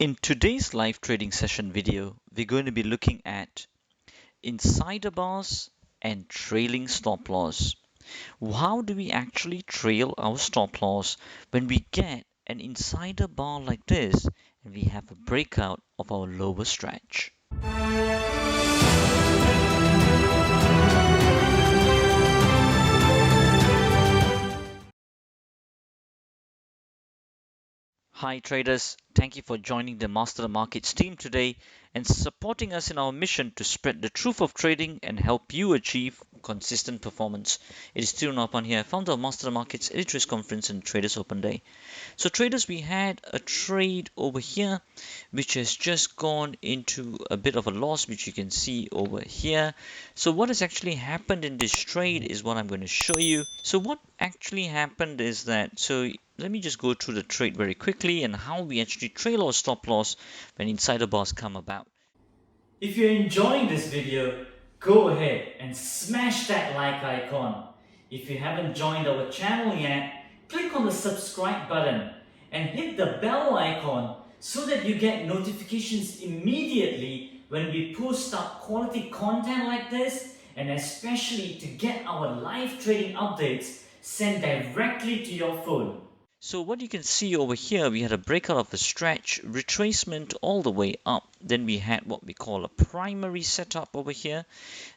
In today's live trading session video, we're going to be looking at insider bars and trailing stop loss. How do we actually trail our stop loss when we get an insider bar like this and we have a breakout of our lower stretch? Hi traders, thank you for joining the Master the Markets team today and supporting us in our mission to spread the truth of trading and help you achieve consistent performance. It is Thiru Napan here, founder of Master the Markets Editor's Conference and Traders Open Day. So traders, we had a trade over here which has just gone into a bit of a loss, which you can see over here. So what has actually happened in this trade is what I'm going to show you. So what actually happened is that, let me just go through the trade very quickly and how we actually trail our stop loss when insider bars come about. If you're enjoying this video, go ahead and smash that like icon. If you haven't joined our channel yet, click on the subscribe button and hit the bell icon so that you get notifications immediately when we post up quality content like this, and especially to get our live trading updates sent directly to your phone. So what you can see over here, we had a breakout of the stretch, retracement all the way up. Then we had what we call a primary setup over here.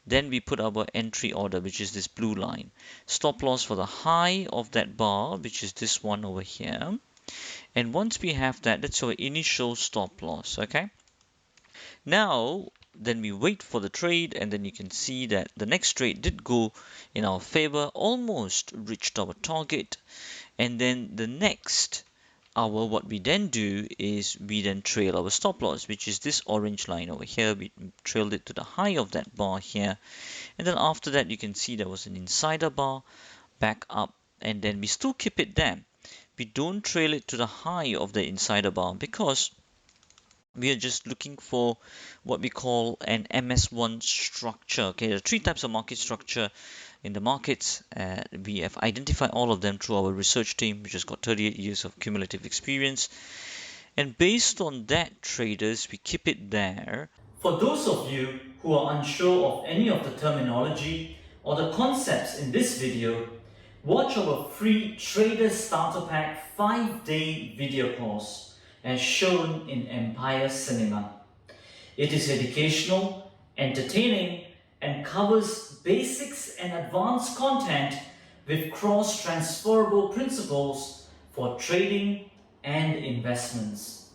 Then we put our entry order, which is this blue line. Stop loss for the high of that bar, which is this one over here. And once we have that, that's our initial stop loss, okay? Now, then we wait for the trade, and then you can see that the next trade did go in our favor, almost reached our target. And then the next hour, what we then do is we then trail our stop loss, which is this orange line over here. We trailed it to the high of that bar here. And then after that, you can see there was an insider bar back up, and then we still keep it there. We don't trail it to the high of the insider bar because we are just looking for what we call an MS1 structure. Okay, there are three types of market structure in the markets. We have identified all of them through our research team, which has got 38 years of cumulative experience. And based on that, traders, we keep it there. For those of you who are unsure of any of the terminology or the concepts in this video, watch our free Trader Starter Pack 5-day video course as shown in Empire Cinema. It is educational, entertaining, and covers basics and advanced content with cross-transferable principles for trading and investments.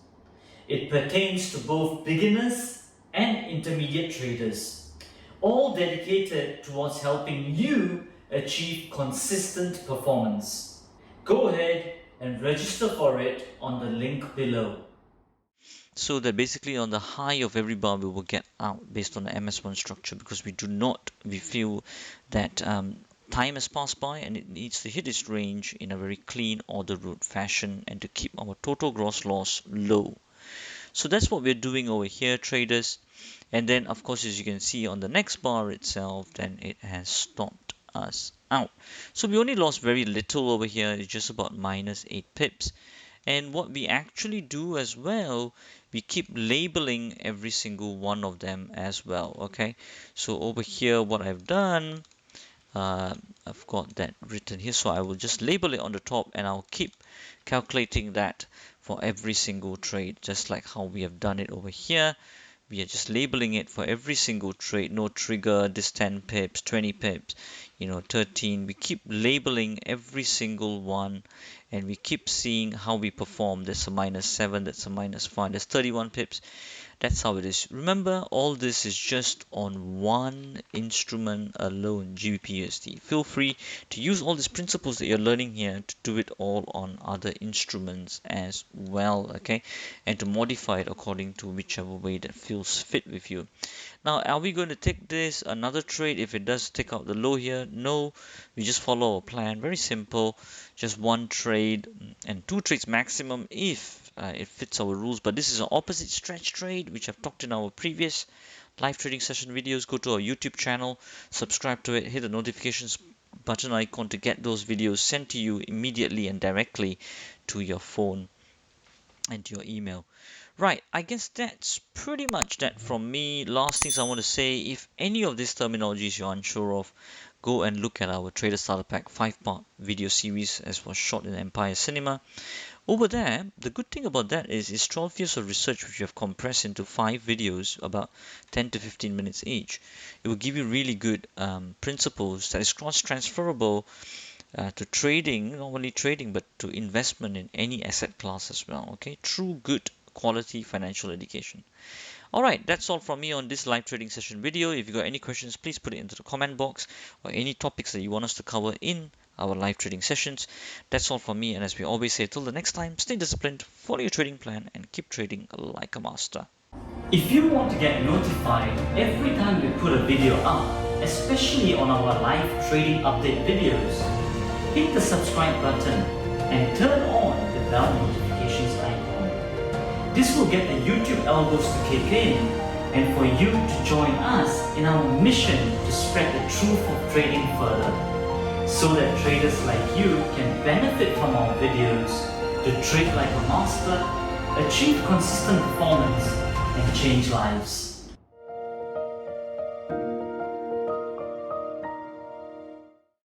It pertains to both beginners and intermediate traders, all dedicated towards helping you achieve consistent performance. Go ahead and register for it on the link below. So that basically on the high of every bar we will get out based on the MS1 structure, because we feel that time has passed by and it needs to hit its range in a very clean order route fashion and to keep our total gross loss low. So that's what we're doing over here, traders. And then of course, as you can see on the next bar itself, then it has stopped us out. So we only lost very little over here. It's just about minus 8 pips. And what we actually do as well, we keep labeling every single one of them as well. Okay, so over here what I've done, I've got that written here, so I will just label it on the top and I'll keep calculating that for every single trade, just like how we have done it over here. We are just labeling it for every single trade. No trigger, this 10 pips, 20 pips, 13. We keep labeling every single one and we keep seeing how we perform. That's a -7, that's a -5, that's 31 pips. That's how it is. Remember, all this is just on one instrument alone, GBP/USD. Feel free to use all these principles that you're learning here to do it all on other instruments as well, okay? And to modify it according to whichever way that feels fit with you. Now, are we going to take this another trade if it does take out the low here? No, we just follow our plan. Very simple. Just one trade and two trades maximum if it fits our rules. But this is an opposite stretch trade, which I've talked in our previous live trading session videos. Go to our YouTube channel, subscribe to it, hit the notifications button icon to get those videos sent to you immediately and directly to your phone and to your email. Right, I guess that's pretty much that from me. Last things I want to say, if any of these terminologies you're unsure of, go and look at our Trader Starter Pack 5-part video series as was shot in Empire Cinema. Over there, the good thing about that is it's 12 years of research which we have compressed into 5 videos, about 10 to 15 minutes each. It will give you really good principles that is cross-transferable to trading, not only trading, but to investment in any asset class as well. Okay, true good quality financial education. Alright, that's all from me on this live trading session video. If you got any questions, please put it into the comment box, or any topics that you want us to cover in our live trading sessions. That's all from me, and as we always say, till the next time, stay disciplined, follow your trading plan, and keep trading like a master. If you want to get notified every time we put a video up, especially on our live trading update videos, hit the subscribe button and turn on the bell notifications icon. This will get the YouTube algos to kick in and for you to join us in our mission to spread the truth of trading further, so that traders like you can benefit from our videos to trade like a master, achieve consistent performance, and change lives.